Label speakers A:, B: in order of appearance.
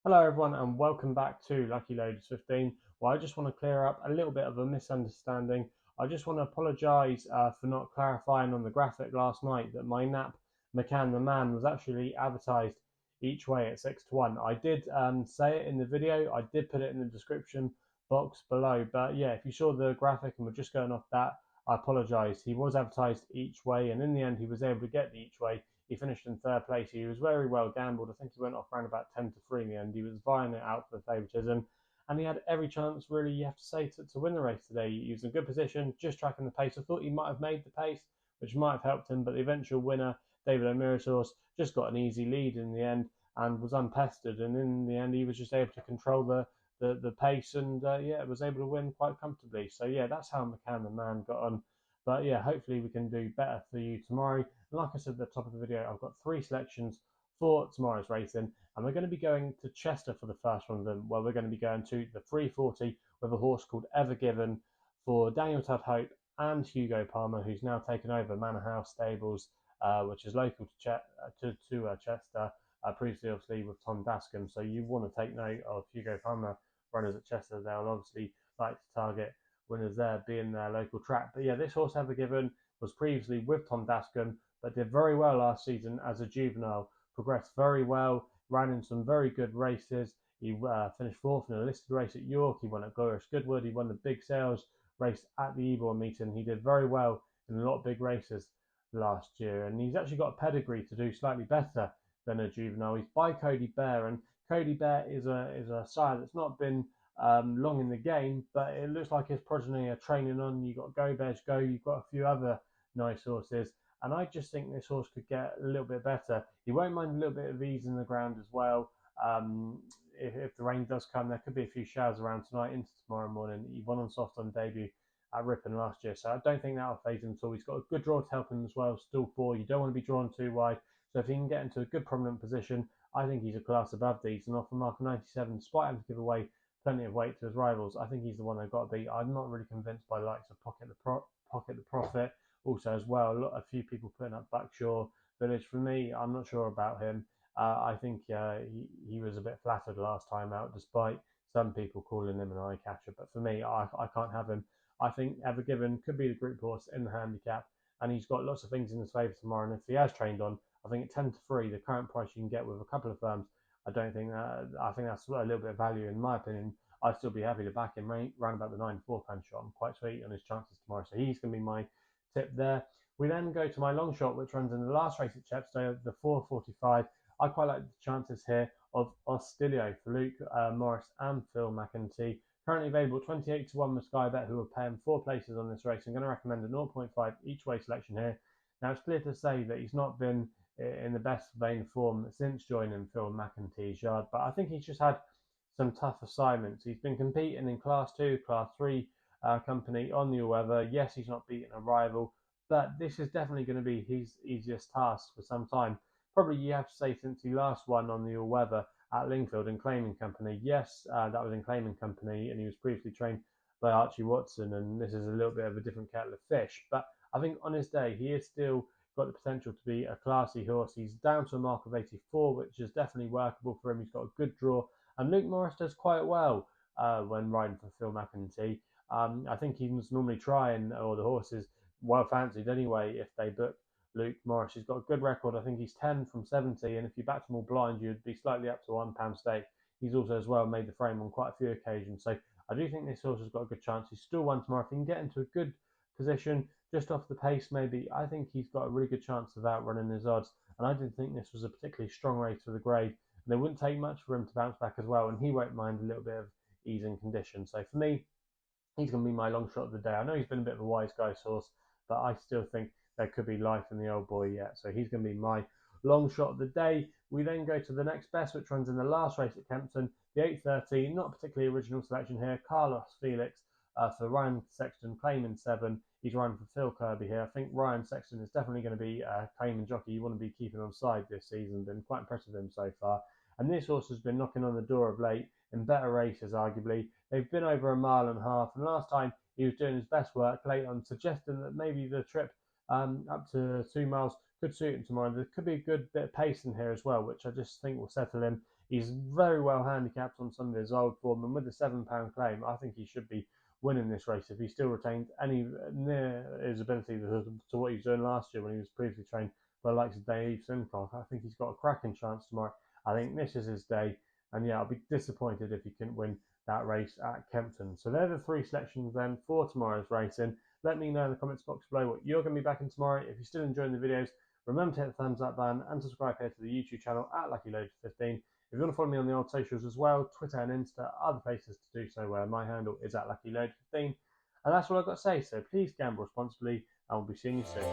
A: Hello everyone and welcome back to Lucky Loaders 15. Well, I just want to clear up a little bit of a misunderstanding. I just want to apologise for not clarifying on the graphic last night that my nap McCann the Man was actually advertised each way at 6 to 1. I did say it in the video, I did put it in the description box below, but yeah, if you saw the graphic and we're just going off that, I apologise. He was advertised each way and in the end he was able to get the each way. He finished in third place. He was very well gambled. I think he went off around about 10 to 3 in the end. He was vying it out for the favouritism. And he had every chance, really, you have to say, to win the race today. He was in a good position, just tracking the pace. I thought he might have made the pace, which might have helped him. But the eventual winner, David O'Meara's horse, just got an easy lead in the end and was unpestered. And in the end, he was just able to control the pace and, was able to win quite comfortably. So, yeah, that's how McCann the Man got on. But, yeah, hopefully we can do better for you tomorrow. And like I said at the top of the video, I've got 3 selections for tomorrow's racing, and we're going to be going to Chester for the first one of them, where we're going to be going to the 340 with a horse called Ever Given for Daniel Tudhope and Hugo Palmer, who's now taken over Manor House Stables, which is local to Chester, previously obviously with Tom Dascombe. So you want to take note of Hugo Palmer runners at Chester. They'll obviously like to target winners there, being their local track. But yeah, this horse Ever Given was previously with Tom Dascombe, but did very well last season as a juvenile. Progressed very well, ran in some very good races. He finished 4th in a listed race at York. He won at Glorious Goodwood. He won the Big Sales race at the Ebor meeting. He did very well in a lot of big races last year, and he's actually got a pedigree to do slightly better than a juvenile. He's by Cody Bear, and Cody Bear is a sire that's not been long in the game, but it looks like his progeny are training on. You've got Go Bears Go. You've got a few other nice horses. And I just think this horse could get a little bit better. He won't mind a little bit of ease in the ground as well. If the rain does come, there could be a few showers around tonight into tomorrow morning. He won on soft on debut at Ripon last year, so I don't think that'll phase him at all. He's got a good draw to help him as well, still 4. You don't want to be drawn too wide. So if he can get into a good prominent position, I think he's a class above these. And off a mark of 97, despite having to give away plenty of weight to his rivals, I think he's the one they've got to beat. I'm not really convinced by the likes of Pocket the Prophet. Also, as well, a few people putting up Buckshaw Village. For me, I'm not sure about him. I think he was a bit flattered last time out, despite some people calling him an eye catcher. But for me, I can't have him. I think Ever Given could be the group horse in the handicap, and he's got lots of things in his favour tomorrow. And if he has trained on, I think at 10 to 3, the current price you can get with a couple of firms, I think that's a little bit of value in my opinion. I'd still be happy to back him round about the 9-4 pound shot. I'm quite sweet on his chances tomorrow, so he's going to be my tip there. We then go to my long shot, which runs in the last race at Chepstow, the 4:45. I quite like the chances here of Ostilio for Luke Morris and Phil McEntee. Currently available 28 to 1 with SkyBet, who are paying 4 places on this race. I'm going to recommend a 0.5 each way selection here. Now, it's clear to say that he's not been in the best vein of form since joining Phil McEntee's yard, but I think he's just had some tough assignments. He's been competing in Class 2, Class 3 company on the all-weather. Yes, he's not beaten a rival, but this is definitely going to be his easiest task for some time. Probably you have to say since he last won on the all-weather at Lingfield in Claiming Company. Yes, that was in Claiming Company, and he was previously trained by Archie Watson, and this is a little bit of a different kettle of fish. But I think on his day, he is still got the potential to be a classy horse. He's down to a mark of 84, which is definitely workable for him. He's got a good draw, and Luke Morris does quite well when riding for Phil McEntee. I think he's normally trying, or the horse is well fancied anyway if they book Luke Morris. He's got a good record. I think he's 10 from 70, and if you backed him all blind, you'd be slightly up to £1 stake. He's also as well made the frame on quite a few occasions. So I do think this horse has got a good chance. He's still one tomorrow. If he can get into a good position, just off the pace maybe, I think he's got a really good chance of outrunning his odds. And I didn't think this was a particularly strong race for the grade. And it wouldn't take much for him to bounce back as well, and he won't mind a little bit of ease and condition. So for me, he's going to be my long shot of the day. I know he's been a bit of a wise guy horse, but I still think there could be life in the old boy yet. So he's going to be my long shot of the day. We then go to the next best, which runs in the last race at Kempton, the 8:30. Not a particularly original selection here. Carlos Felix for Ryan Sexton, claiming 7. He's running for Phil Kirby here. I think Ryan Sexton is definitely going to be a claiming jockey you want to be keeping on side this season. Been quite impressive with him so far. And this horse has been knocking on the door of late in better races, arguably. They've been over a mile and a half, and last time he was doing his best work late on, suggesting that maybe the trip up to 2 miles could suit him tomorrow. There could be a good bit of pace in here as well, which I just think will settle him. He's very well handicapped on some of his old form, and with the £7 claim, I think he should be winning this race if he still retains any near his ability to what he was doing last year when he was previously trained by the likes of Dave Simcock. I think he's got a cracking chance tomorrow. I think this is his day, and yeah, I'll be disappointed if he couldn't win that race at Kempton. So they're the three selections then for tomorrow's racing. Let me know in the comments box below what you're going to be backing tomorrow. If you're still enjoying the videos, remember to hit the thumbs up button and subscribe here to the YouTube channel at LuckyLoaded15. If you want to follow me on the old socials as well, Twitter and Insta are the places to do so, where my handle is at LuckyLoaded15. And that's all I've got to say, so please gamble responsibly, and we'll be seeing you soon.